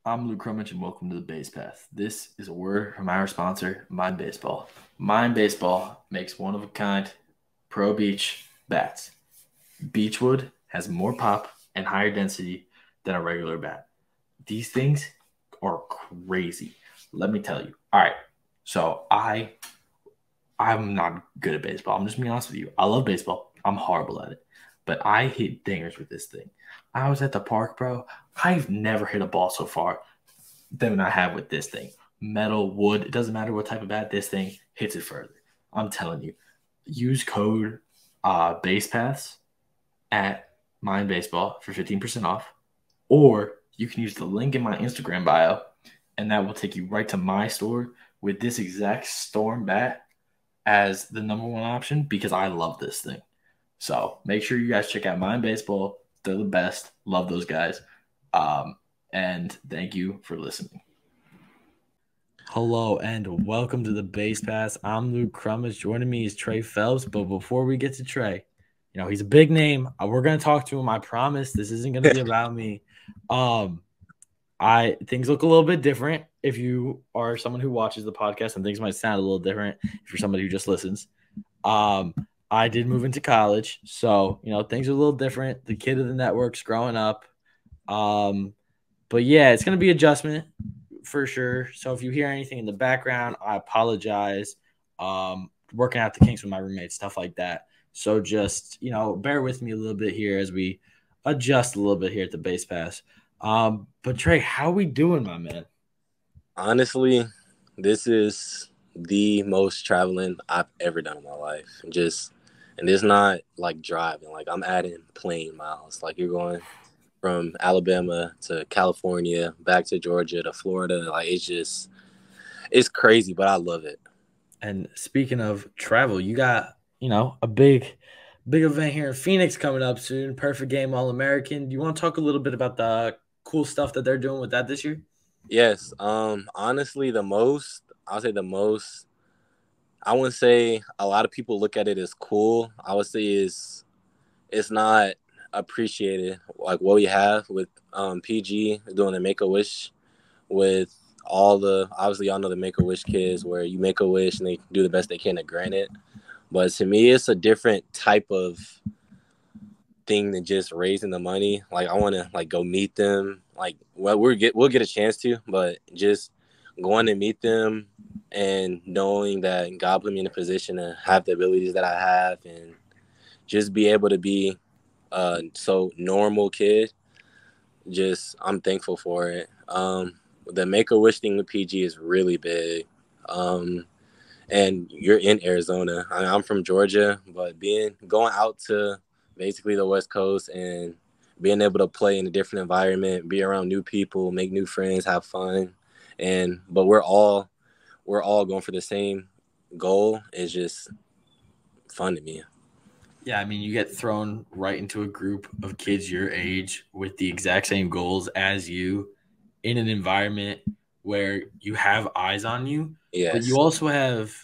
I'm Luke Crummage, and welcome to the Basepaths. This is a word from our sponsor, Mind Baseball. Mind Baseball makes one-of-a-kind Pro Beach bats. Beechwood has more pop and higher density than a regular bat. These things are crazy. Let me tell you. All right, so I'm not good at baseball. I'm just being honest with you. I love baseball. I'm horrible at it, but I hit dingers with this thing. I was at the park, bro. I've never hit a ball so far than I have with this thing. Metal, wood, it doesn't matter what type of bat, this thing hits it further. I'm telling you. Use code Basepaths at Mind Baseball for 15% off, or you can use the link in my Instagram bio, and that will take you right to my store with this exact Storm bat as the number one option because I love this thing. So make sure you guys check out Mind Baseball. They're the best. Love those guys. And thank you for listening. Hello and welcome to the Base Pass. I'm Luke Crummage. Joining me is Tre Phelps. But before we get to Tre, he's a big name. We're gonna talk to him. I promise. This isn't gonna be about me. Things look a little bit different if you are someone who watches the podcast, and things might sound a little different if you're somebody who just listens. I did move into college, so things are a little different. The kid of the network's growing up. But yeah, it's gonna be adjustment for sure. So if you hear anything in the background, I apologize. Working out the kinks with my roommates, stuff like that. So just bear with me a little bit here as we adjust a little bit here at the Base Pass. But Tre, how we doing, my man? Honestly, this is the most traveling I've ever done in my life. And it's not like driving. Like I'm adding plane miles. Like you're going from Alabama to California, back to Georgia to Florida. Like it's crazy, but I love it. And speaking of travel, you got, a big event here in Phoenix coming up soon. Perfect Game All-American. Do you want to talk a little bit about the cool stuff that they're doing with that this year? Yes. Honestly, I'll say the most, I wouldn't say a lot of people look at it as cool. I would say it's not appreciated like what we have with PG doing the Make-A-Wish with all the obviously y'all know the Make-A-Wish kids where you make a wish and they do the best they can to grant it. But to me, it's a different type of thing than just raising the money. Like I want to like go meet them. Like we'll get a chance to, but just going to meet them and knowing that God put me in a position to have the abilities that I have and just be able to be so normal kid. Just I'm thankful for it. The Make-A-Wish thing with PG is really big. And you're in Arizona. I'm from Georgia, but going out to basically the West Coast and being able to play in a different environment, be around new people, make new friends, have fun, but we're all going for the same goal is just fun to me. Yeah, I mean, you get thrown right into a group of kids your age with the exact same goals as you in an environment where you have eyes on you, but Yes. you also have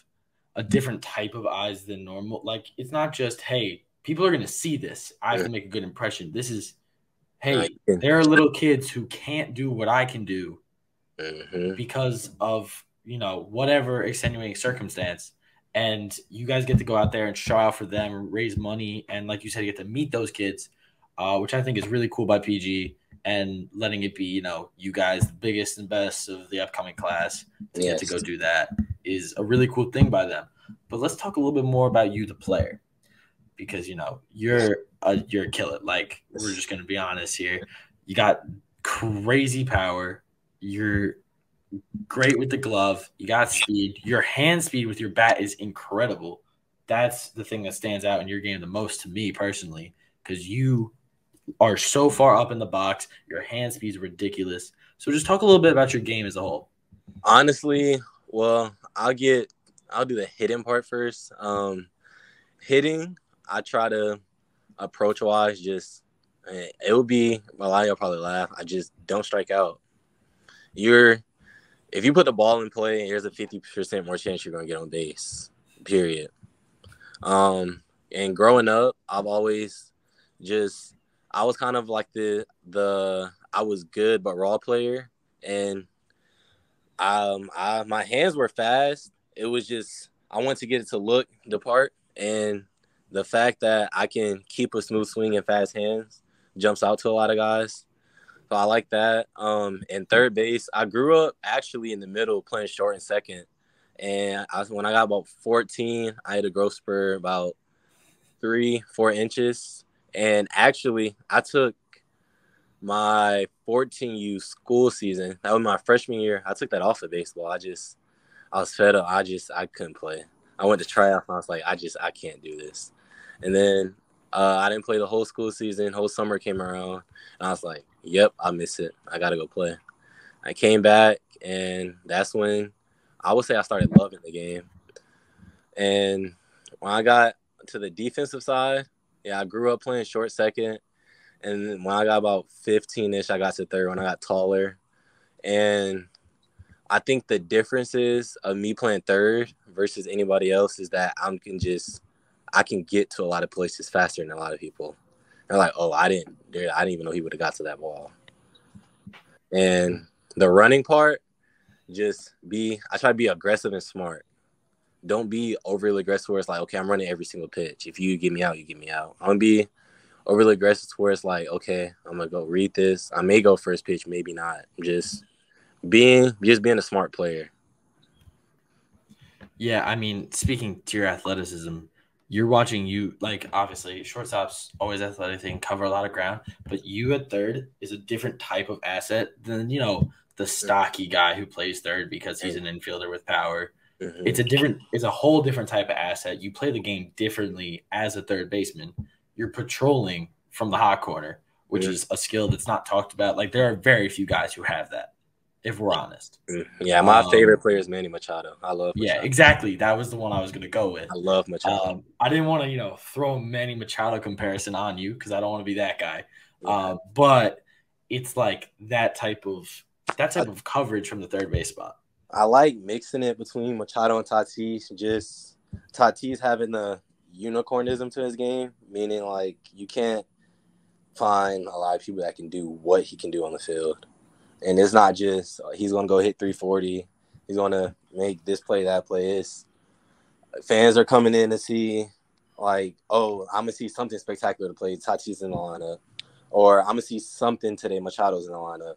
a different type of eyes than normal. Like, it's not just, hey, people are going to see this. I have to make a good impression. This is, hey, there are little kids who can't do what I can do because of, whatever extenuating circumstance. And you guys get to go out there and show out for them, raise money, and like you said, you get to meet those kids, which I think is really cool by PG and letting it be, you guys, the biggest and best of the upcoming class to get to go do that is a really cool thing by them. But let's talk a little bit more about you, the player, because you're a killer. Like we're just gonna be honest here. You got crazy power. You're great with the glove. You got speed. Your hand speed with your bat is incredible. That's the thing that stands out in your game the most to me personally, because you are so far up in the box. Your hand speed is ridiculous. So just talk a little bit about your game as a whole. Honestly, well, I'll do the hitting part first. Hitting, I try to approach wise. It would be a lot. You'll probably laugh. I just don't strike out. If you put the ball in play, there's a 50% more chance you're gonna get on base. Period. And growing up, I've always I was kind of like the I was good but raw player, and my hands were fast. It was just I wanted to get it to look the part, and the fact that I can keep a smooth swing and fast hands jumps out to a lot of guys. So I like that. In third base, I grew up actually in the middle playing short and second. And when I got about 14, I had a growth spur about 3-4 inches. And actually, I took my 14U school season. That was my freshman year. I took that off of baseball. I was fed up. I couldn't play. I went to tryouts and I was like, I can't do this. And then I didn't play the whole school season. Whole summer came around, and I was like, yep, I miss it. I got to go play. I came back, and that's when I would say I started loving the game. And when I got to the defensive side, yeah, I grew up playing short second. And then when I got about 15-ish, I got to third when I got taller. And I think the differences of me playing third versus anybody else is that I can get to a lot of places faster than a lot of people. They're like, oh, I didn't even know he would have got to that ball. And the running part, I try to be aggressive and smart. Don't be overly aggressive where it's like, okay, I'm running every single pitch. If you get me out, you get me out. I'm going to be overly aggressive where it's like, okay, I'm going to go read this. I may go first pitch, maybe not. Just being a smart player. Yeah, I mean, speaking to your athleticism, you're watching obviously shortstops always athletic thing, cover a lot of ground, but you at third is a different type of asset than, the stocky guy who plays third because he's an infielder with power. Mm-hmm. It's a whole different type of asset. You play the game differently as a third baseman. You're patrolling from the hot corner, which is a skill that's not talked about. Like, there are very few guys who have that, if we're honest. Yeah, my favorite player is Manny Machado. I love Machado. Yeah, exactly. That was the one I was going to go with. I love Machado. I didn't want to, throw a Manny Machado comparison on you because I don't want to be that guy. Yeah. But it's like that type of coverage from the third base spot. I like mixing it between Machado and Tatis. Just Tatis having the unicornism to his game, meaning like you can't find a lot of people that can do what he can do on the field. And it's not just he's going to go hit 340. He's going to make this play, that play. Fans are coming in to see, like, oh, I'm going to see something spectacular to play. Tatis in the lineup. Or I'm going to see something today. Machado's in the lineup.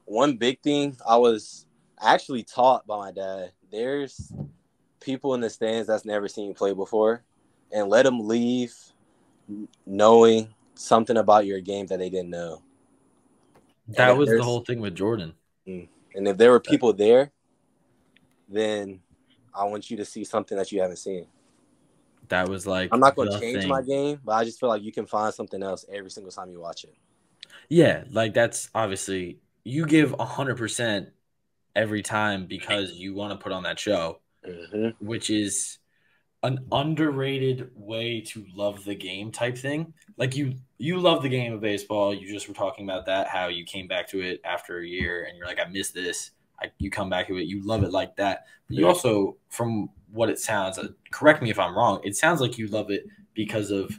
One big thing I was actually taught by my dad, there's people in the stands that's never seen you play before, and let them leave knowing something about your game that they didn't know. That was the whole thing with Jordan. And if there were people there, then I want you to see something that you haven't seen. That was like, I'm not going to change my game, but I just feel like you can find something else every single time you watch it. Yeah, like that's obviously you give 100% every time because you want to put on that show, which is an underrated way to love the game type thing. Like you love the game of baseball. You just were talking about that, how you came back to it after a year and you're like, I miss this. You come back to it. You love it like that. But you also, from what it sounds, correct me if I'm wrong, it sounds like you love it because of,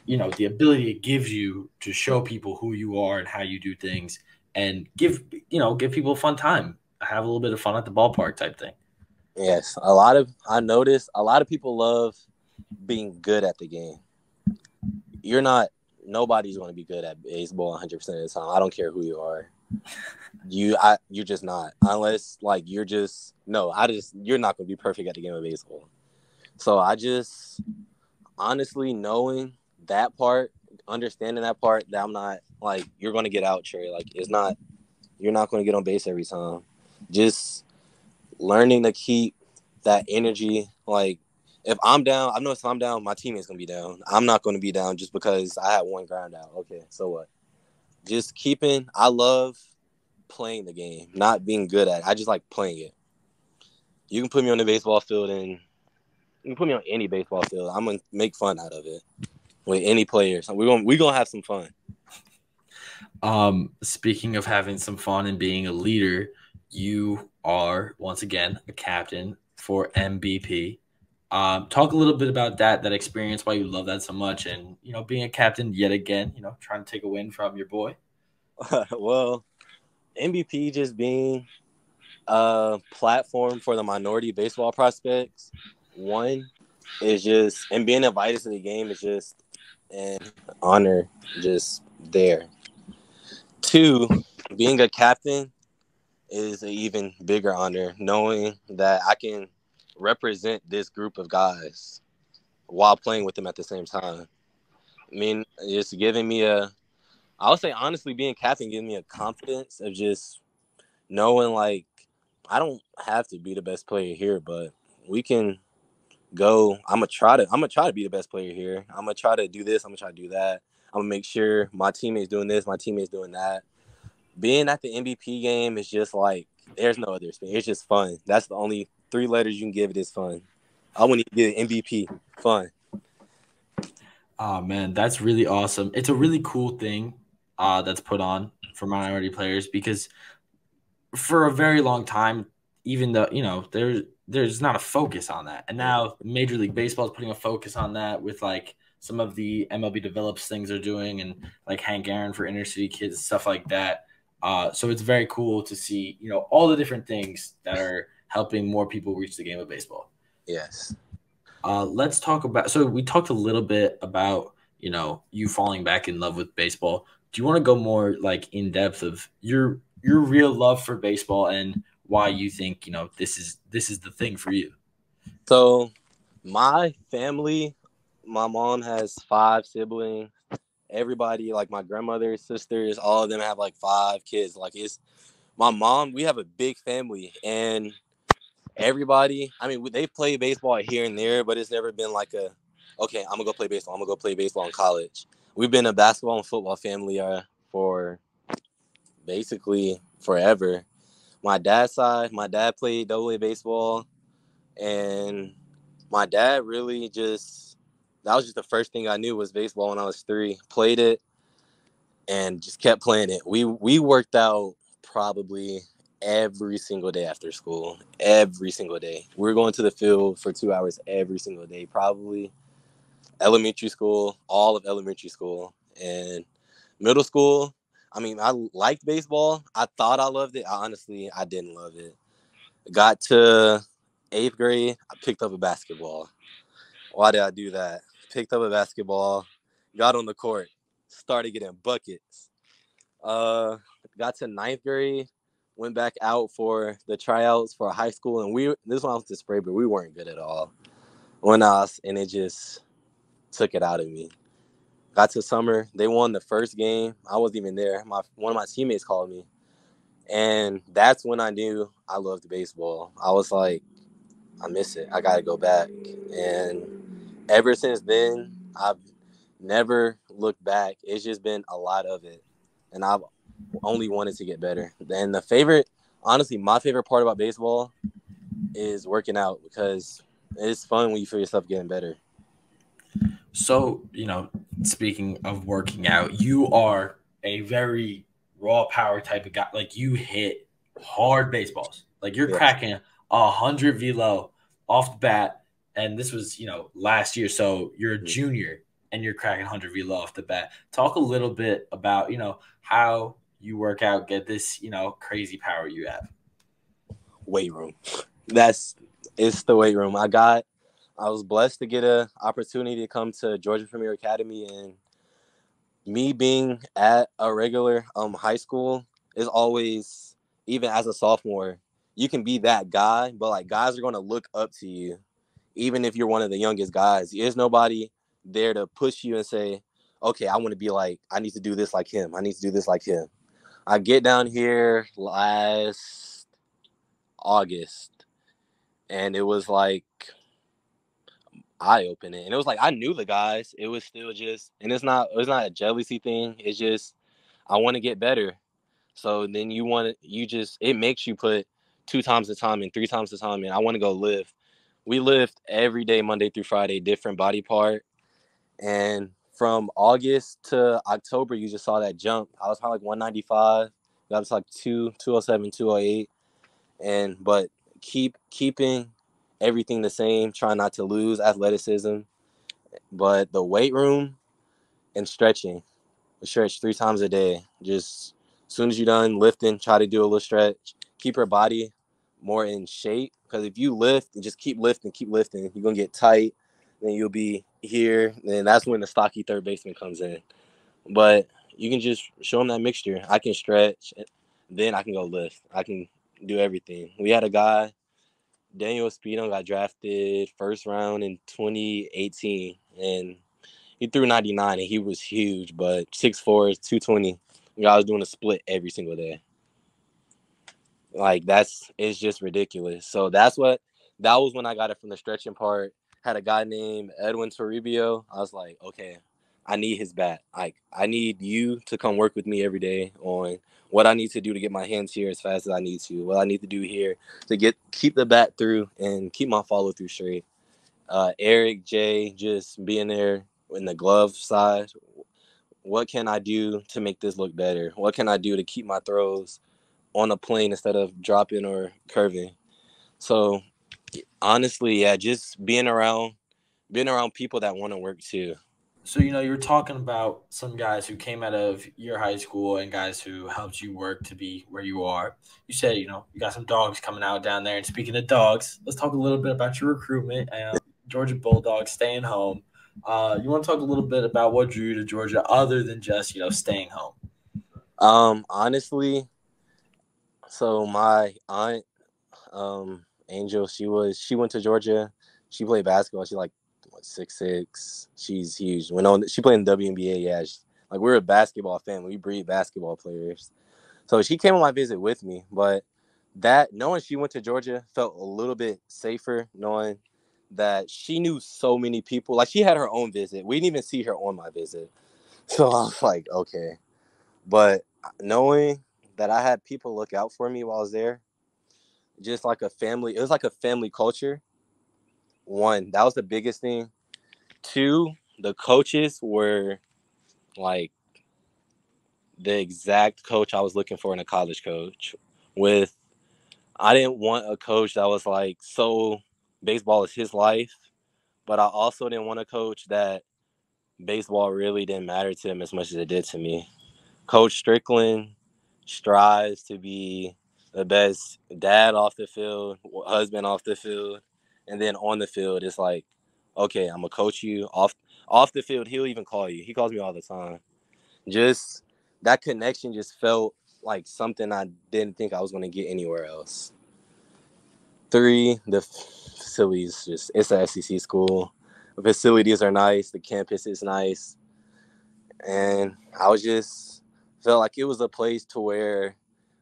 the ability it gives you to show people who you are and how you do things and give people a fun time, have a little bit of fun at the ballpark type thing. Yes, I noticed a lot of people love being good at the game. Nobody's going to be good at baseball 100% of the time. I don't care who you are. You're just not, unless like you're not going to be perfect at the game of baseball. So honestly knowing that part, understanding that part, that I'm not like, you're going to get out, Trey. Like you're not going to get on base every time. Just learning to keep that energy. Like if I'm down, I know if I'm down, my teammate's going to be down. I'm not going to be down just because I had one ground out. Okay, so what? I love playing the game, not being good at it. I just like playing it. You can put me on the baseball field and you can put me on any baseball field. I'm going to make fun out of it with any players. We're going to have some fun. Speaking of having some fun and being a leader, you are once again a captain for MVP. Talk a little bit about that experience, why you love that so much, and being a captain yet again, trying to take a win from your boy. Well, MVP just being a platform for the minority baseball prospects. One is just, and being invited to the game is just an honor, just there. Two, being a captain is an even bigger honor, knowing that I can represent this group of guys while playing with them at the same time. I mean, just giving me I would say honestly, being captain giving me a confidence of just knowing like I don't have to be the best player here, but we can go. I'm gonna try to be the best player here. I'm gonna try to do this. I'm gonna try to do that. I'm gonna make sure my teammates doing this, my teammates doing that. Being at the MVP game is just like there's no other experience. It's just fun. That's the only three letters you can give it is fun. I want to get MVP. Fun. Oh man, that's really awesome. It's a really cool thing that's put on for minority players because for a very long time, even though there's not a focus on that, and now Major League Baseball is putting a focus on that with like some of the MLB develops things they're doing, and like Hank Aaron for inner city kids, stuff like that. So it's very cool to see all the different things that are helping more people reach the game of baseball. Yes. Let's talk about. So we talked a little bit about you falling back in love with baseball. Do you want to go more like in depth of your real love for baseball and why you think this is the thing for you? So my family, my mom has 5 siblings. Everybody, like my grandmother, sisters, all of them have like 5 kids. Like it's my mom. We have a big family, and everybody. I mean, they play baseball here and there, but it's never been like okay, I'm gonna go play baseball. I'm gonna go play baseball in college. We've been a basketball and football family for basically forever. My dad's side, my dad played double A baseball, and my dad really just that was just the first thing I knew was baseball when I was 3. Played it and just kept playing it. We worked out probably every single day after school. Every single day. We were going to the field for 2 hours every single day, probably elementary school, all of elementary school. And middle school, I mean, I liked baseball. I thought I loved it. I didn't love it. Got to 8th grade, I picked up a basketball. Why did I do that? Picked up a basketball, got on the court, started getting buckets. Uh, got to 9th grade, went back out for the tryouts for high school, and this one I was to spray, but we weren't good at all. And it just took it out of me. Got to summer, they won the first game. I wasn't even there. One of my teammates called me, and that's when I knew I loved baseball. I was like, I miss it. I gotta go back. And ever since then, I've never looked back. It's just been a lot of it, and I've only wanted to get better. And honestly, my favorite part about baseball is working out because it's fun when you feel yourself getting better. So, speaking of working out, you are a very raw power type of guy. Like you hit hard baseballs. Like you're cracking 100 velo off the bat. And this was, last year. So you're a junior and you're cracking 100 velo off the bat. Talk a little bit about, how you work out, get this, crazy power you have. Weight room. It's the weight room. I was blessed to get an opportunity to come to Georgia Premier Academy, and me being at a regular high school is always, even as a sophomore, you can be that guy, but like guys are going to look up to you, even if you're one of the youngest guys. There's nobody there to push you and say, okay, I want to be like, I need to do this like him. I need to do this like him. I get down here last August, and it was like eye-opening. And it was like I knew the guys. It was still just, and it's not a jealousy thing. It's just I want to get better. So then it makes you put 2 times the time and 3 times the time, and I want to go lift. We lift every day, Monday through Friday, different body part. And from August to October, you just saw that jump. I was probably like 195. Got to like 207, 208. But keeping everything the same, trying not to lose athleticism. But the weight room and stretching. We stretch 3 times a day. Just As soon as you're done lifting, try to do a little stretch. Keep your body more in shape, because if you lift and just keep lifting, you're going to get tight. Then you'll be here. And that's when the stocky third baseman comes in. But you can just show them that mixture. I can stretch, then I can go lift. I can do everything. We had a guy, Daniel Espino, got drafted first round in 2018, and he threw 99, and he was huge, but 6'4", 220. I was doing a split every single day. Like, it's just ridiculous. So that was when I got it from the stretching part. Had a guy named Edwin Toribio. I was like, okay, I need his bat. Like, I need you to come work with me every day on what I need to do to get my hands here as fast as I need to, what I need to do here to keep the bat through and keep my follow through straight. Eric, Jay, just being there in the glove side. What can I do to make this look better? What can I do to keep my throws on a plane instead of dropping or curving? So honestly, yeah, just being around people that want to work too. So, you were talking about some guys who came out of your high school and guys who helped you work to be where you are. You said, you got some dogs coming out down there. And speaking of dogs, let's talk a little bit about your recruitment and Georgia Bulldogs staying home. You want to talk a little bit about what drew you to Georgia other than just, staying home? Honestly, so my aunt, Angel, she went to Georgia. She played basketball. She's like 6'6". She's huge. She played in the WNBA. Yeah, we're a basketball family. We breed basketball players. So she came on my visit with me, but knowing she went to Georgia felt a little bit safer, knowing that she knew so many people. Like, she had her own visit. We didn't even see her on my visit. So I was like, okay. But knowing that I had people look out for me while I was there, just like a family, it was like a family culture. One, that was the biggest thing. Two, the coaches were like the exact coach I was looking for in a college coach. I didn't want a coach that was like, so baseball is his life, but I also didn't want a coach that baseball really didn't matter to him as much as it did to me. Coach Strickland strives to be the best dad off the field, husband off the field, and then on the field, it's like, okay, I'm gonna coach you off the field. He'll even call you. He calls me all the time. Just that connection just felt like something I didn't think I was gonna get anywhere else. 3, the facilities, it's a SEC school. The facilities are nice. The campus is nice. And I felt like it was a place to where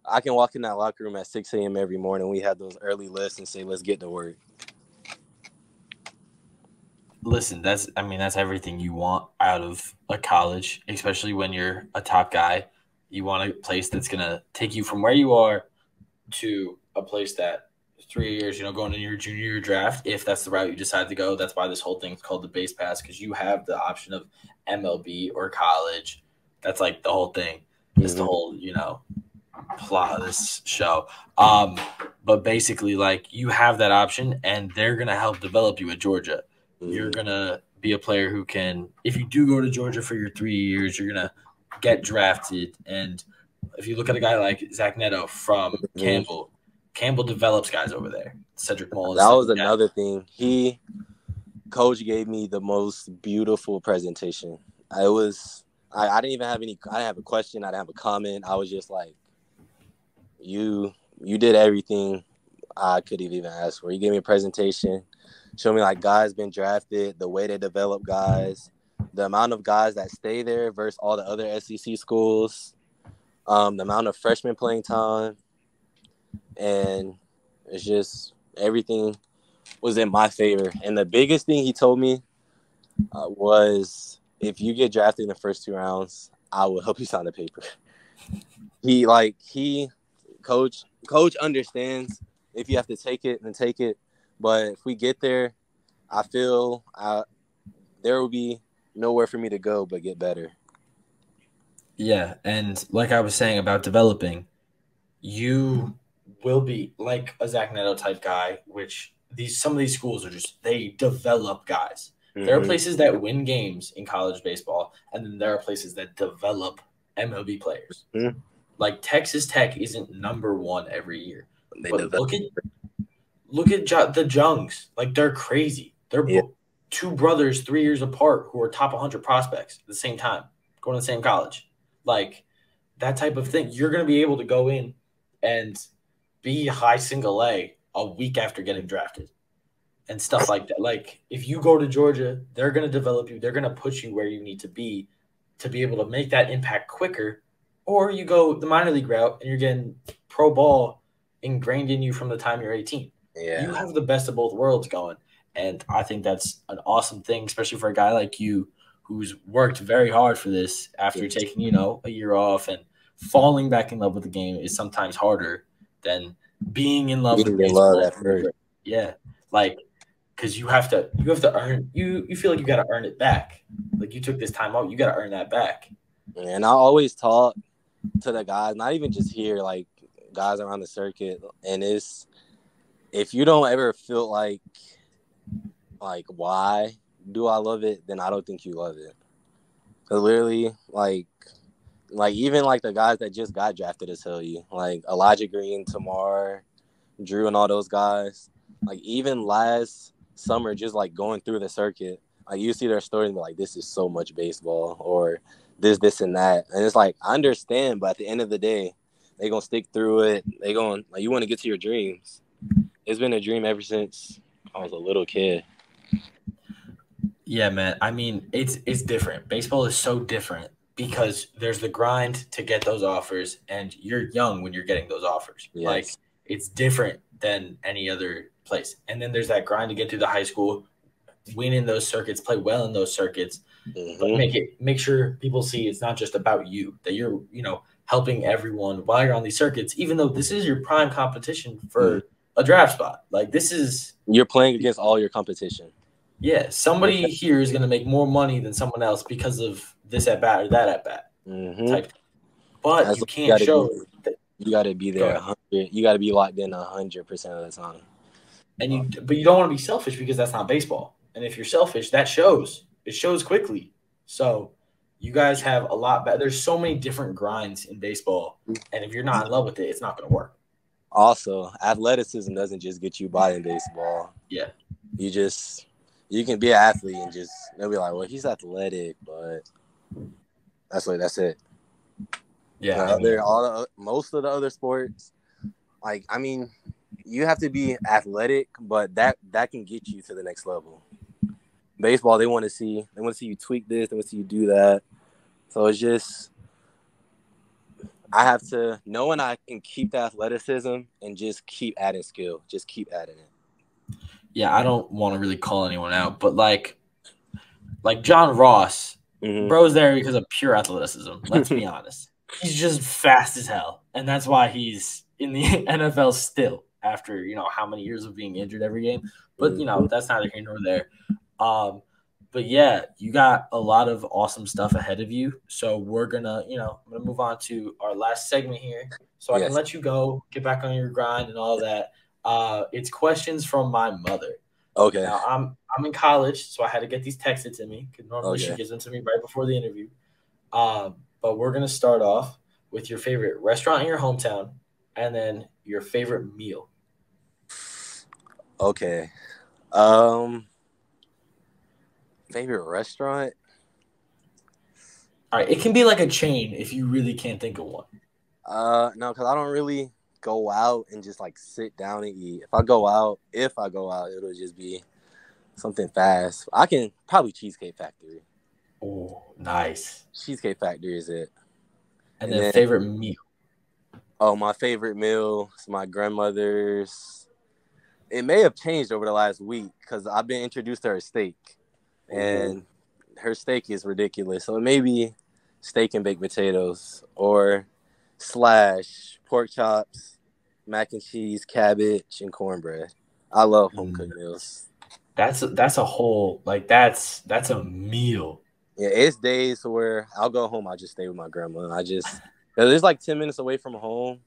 I can walk in that locker room at 6 a.m. every morning. We had those early lifts and say, let's get to work. Listen, that's everything you want out of a college, especially when you're a top guy. You want a place that's going to take you from where you are to a place that 3 years, going in your junior year draft, if that's the route you decide to go. That's why this whole thing is called the Basepaths, because you have the option of MLB or college. That's like the whole thing. That's the whole, plot of this show. But basically, like, you have that option, and they're going to help develop you at Georgia. You're going to be a player who can, if you do go to Georgia for your 3 years, you're going to get drafted. And if you look at a guy like Zach Neto from Campbell develops guys over there. Cedric Mullins. That was another thing. Coach gave me the most beautiful presentation. I didn't even have I didn't have a question. I didn't have a comment. I was just like, you did everything I could have even asked for. You gave me a presentation, showed me like guys been drafted, the way they develop guys, the amount of guys that stay there versus all the other SEC schools, the amount of freshman playing time, and it's just everything was in my favor. And the biggest thing he told me was, if you get drafted in the first 2 rounds, I will help you sign the paper. Coach understands if you have to take it, then take it. But if we get there, I feel there will be nowhere for me to go but get better. Yeah, and like I was saying about developing, you will be like a Zach Neto type guy, which some of these schools are they develop guys. There are places that win games in college baseball, and then there are places that develop MLB players. Like Texas Tech isn't number one every year, They but develop. look at the Jungs. Like they're crazy. They're Yeah. two brothers 3 years apart who are top 100 prospects at the same time, going to the same college. Like that type of thing. You're going to be able to go in and be high single a week after getting drafted and stuff like that. Like if you go to Georgia, they're going to develop you. They're going to put you where you need to be able to make that impact quicker. Or you go the minor league route and you're getting pro ball ingrained in you from the time you're 18. You Yeah. have the best of both worlds going. And I think that's an awesome thing, especially for a guy like you who's worked very hard for this after taking, a year off, and falling back in love with the game is sometimes harder than being in love with Being in love baseball. at first. Yeah. Like, because you have to earn, you feel like you got to earn it back. Like you took this time out, you got to earn that back. And I always talk to the guys, not even just here, like guys around the circuit, and it's, if you don't ever feel like why do I love it, then I don't think you love it. Cause literally, like even like the guys that just got drafted to tell you, like Elijah Green, Tamar, Drew, and all those guys, like even last summer, just like going through the circuit, like you see their stories and be like, this is so much baseball, or this and that, and it's like, I understand, but at the end of the day, they gonna stick through it. They gonna, like, you want to get to your dreams. It's been a dream ever since I was a little kid. Yeah, man. I mean, it's different. Baseball is so different because there's the grind to get those offers, and you're young when you're getting those offers. Yes. Like it's different than any other place. And then there's that grind to get through the high school, win in those circuits, play well in those circuits, but make sure people see it's not just about you, that you're, helping everyone while you're on these circuits, even though this is your prime competition for a draft spot. Like you're playing against all your competition. Yeah, somebody here is going to make more money than someone else because of this at bat or that at bat. Type. But you can't show that. You got to be there 100. You got to be locked in 100% of the time. But you don't want to be selfish because that's not baseball. And if you're selfish, that shows. It shows quickly. So you guys have a lot better. There's so many different grinds in baseball, and if you're not in love with it, it's not going to work. Also, athleticism doesn't just get you by in baseball. Yeah, you can be an athlete and just, they'll be like, well, he's athletic, but that's it. Yeah. Most of the other sports, like, I mean, you have to be athletic, but that can get you to the next level. Baseball, they want to see you tweak this, they want to see you do that. So it's just, I have to know when I can keep the athleticism and just keep adding skill, just keep adding it. Yeah, I don't want to really call anyone out, but like John Ross, bro's there because of pure athleticism. Let's be honest. He's just fast as hell, and that's why he's in the NFL still after, how many years of being injured every game. But, that's neither here nor there. But, yeah, you got a lot of awesome stuff ahead of you. So we're going to, I'm going to move on to our last segment here so I can let you go, get back on your grind and all that. It's questions from my mother. Okay. Now, I'm in college, so I had to get these texted to me because normally she gives them to me right before the interview. But we're going to start off with your favorite restaurant in your hometown and then your favorite meal. Okay. Favorite restaurant? All right. It can be like a chain if you really can't think of one. No, because I don't really go out and just like sit down and eat. If I go out, it'll just be something fast. I can probably Cheesecake Factory. Oh, nice. Cheesecake Factory is it. And then favorite meal? Oh, my favorite meal is my grandmother's. It may have changed over the last week because I've been introduced to her steak. And her steak is ridiculous. So it may be steak and baked potatoes or / pork chops, mac and cheese, cabbage, and cornbread. I love home cooked meals. That's a whole, like, that's a meal. Yeah, it's days where I'll go home. I just stay with my grandma. It's like 10 minutes away from home,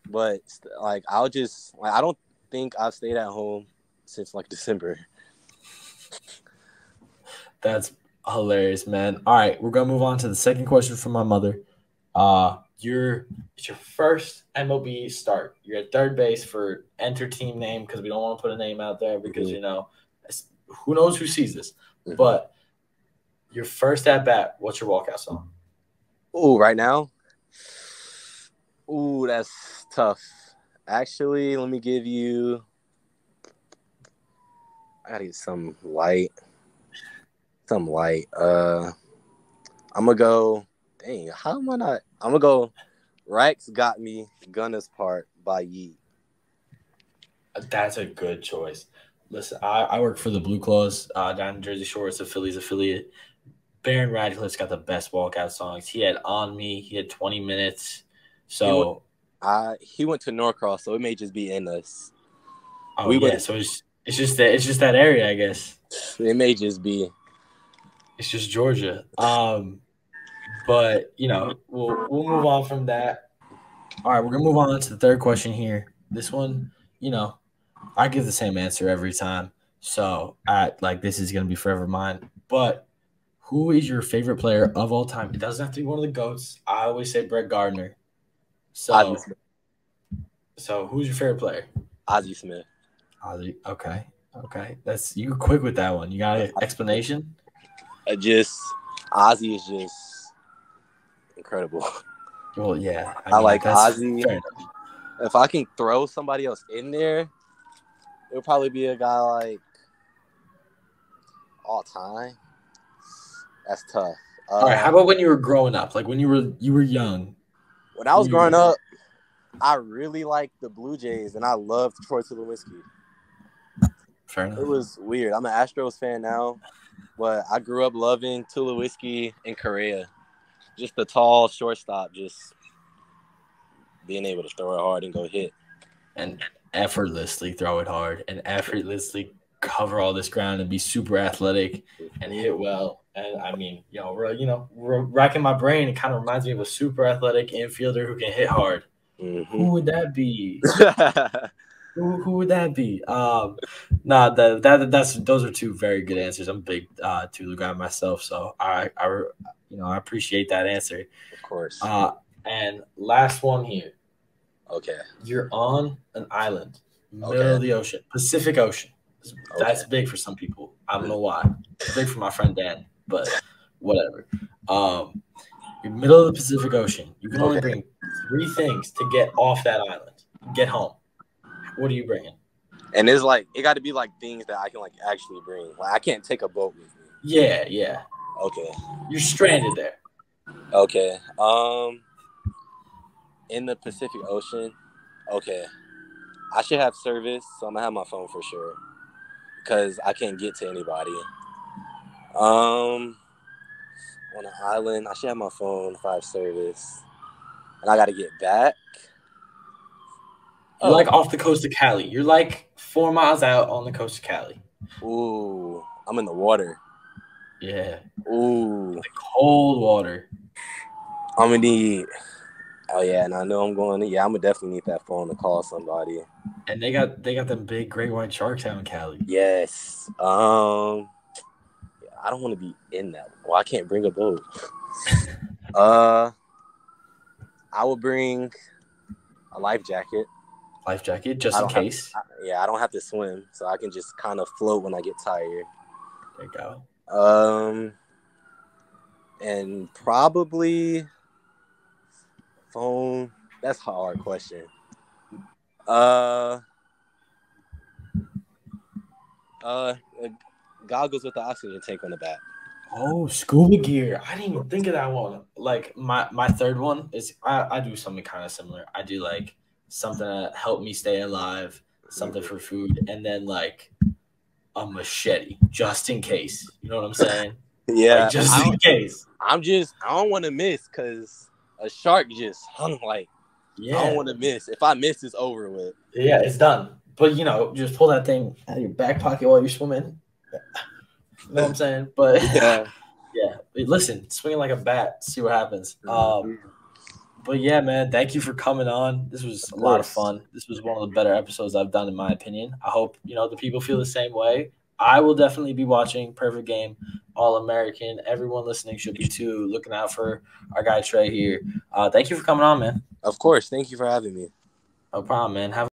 but like I don't think I've stayed at home since like December. That's hilarious, man. All right, we're gonna move on to the second question from my mother. It's your first MLB start. You're at third base for enter team name because we don't want to put a name out there because who knows who sees this. But your first at bat, what's your walkout song? Ooh, right now? Ooh, that's tough. Actually, let me give you. I gotta get some light. I'm gonna go. Dang, how am I not? I'm gonna go. Rex Got Me, Gunna's Part by Yeet. That's a good choice. Listen, I work for the Blue Claws down in Jersey Shore. It's a Phillies affiliate. Baron Radcliffe's got the best walkout songs. He had On Me. He had 20 Minutes. So he went to Norcross, so it may just be in us. So it's just that area, I guess. It may just be. It's just Georgia. But we'll move on from that. All right, we're gonna move on to the third question here. This one, I give the same answer every time. So this is gonna be forever mine. But who is your favorite player of all time? It doesn't have to be one of the GOATs. I always say Brett Gardner. So who's your favorite player? Ozzie Smith. Ozzie. Okay. That's you quick with that one. You got an explanation? Ozzie is just incredible. Well, yeah. I like Ozzie. If I can throw somebody else in there, it would probably be a guy like all time. That's tough. All right. How about when you were growing up? Like when you were young. When I was growing up, I really liked the Blue Jays, and I loved Troy Tulowitzki. Fair enough. It was weird. I'm an Astros fan now, but I grew up loving Tulowitzki and Correa. Just the tall shortstop, just being able to throw it hard and go hit. And effortlessly throw it hard and effortlessly cover all this ground and be super athletic and hit well. And I mean, we're racking my brain. It kind of reminds me of a super athletic infielder who can hit hard. Mm-hmm. Who would that be? Who would that be? Those are two very good answers. I'm a big Tulu guy myself, so I appreciate that answer. Of course. And last one here. Okay. You're on an island, middle of the ocean, Pacific Ocean. That's big for some people. I don't know why. It's big for my friend Dan, but whatever. You're middle of the Pacific Ocean. You can only bring 3 things to get off that island. Get home. What are you bringing? And it's it got to be things that I can actually bring. I can't take a boat with me. Yeah. Okay. You're stranded there. Okay. In the Pacific Ocean. Okay. I should have service, so I'm gonna have my phone for sure, because I can't get to anybody. On an island, I should have my phone if I have service, and I got to get back. You're off the coast of Cali. You're 4 miles out on the coast of Cali. Ooh, I'm in the water. Yeah. Ooh. Cold water. I'm gonna need. Oh yeah, and I know I'm going to. Yeah, I'm gonna definitely need that phone to call somebody. And they got them big great white sharks out in Cali. Yes. I don't want to be in that. Well, I can't bring a boat. I will bring a life jacket. Life jacket, just in case. I don't have to swim, so I can just kind of float when I get tired. There you go. And probably phone. That's a hard question. Goggles with the oxygen tank on the back. Oh, scuba gear. I didn't even think of that one. My third one is I do something kind of similar. I do something to help me stay alive, something for food, and then a machete just in case. You know what I'm saying? Yeah, just in case. I don't want to miss because a shark just hung Yeah. I don't want to miss. If I miss, it's over with. Yeah, it's done. But just pull that thing out of your back pocket while you're swimming. You know what I'm saying? But yeah. Listen, swinging like a bat, see what happens. But yeah, man, thank you for coming on. This was a lot of fun. This was one of the better episodes I've done, in my opinion. I hope the people feel the same way. I will definitely be watching Perfect Game, All American. Everyone listening should be too. Looking out for our guy Trey here. Thank you for coming on, man. Of course. Thank you for having me. No problem, man. Have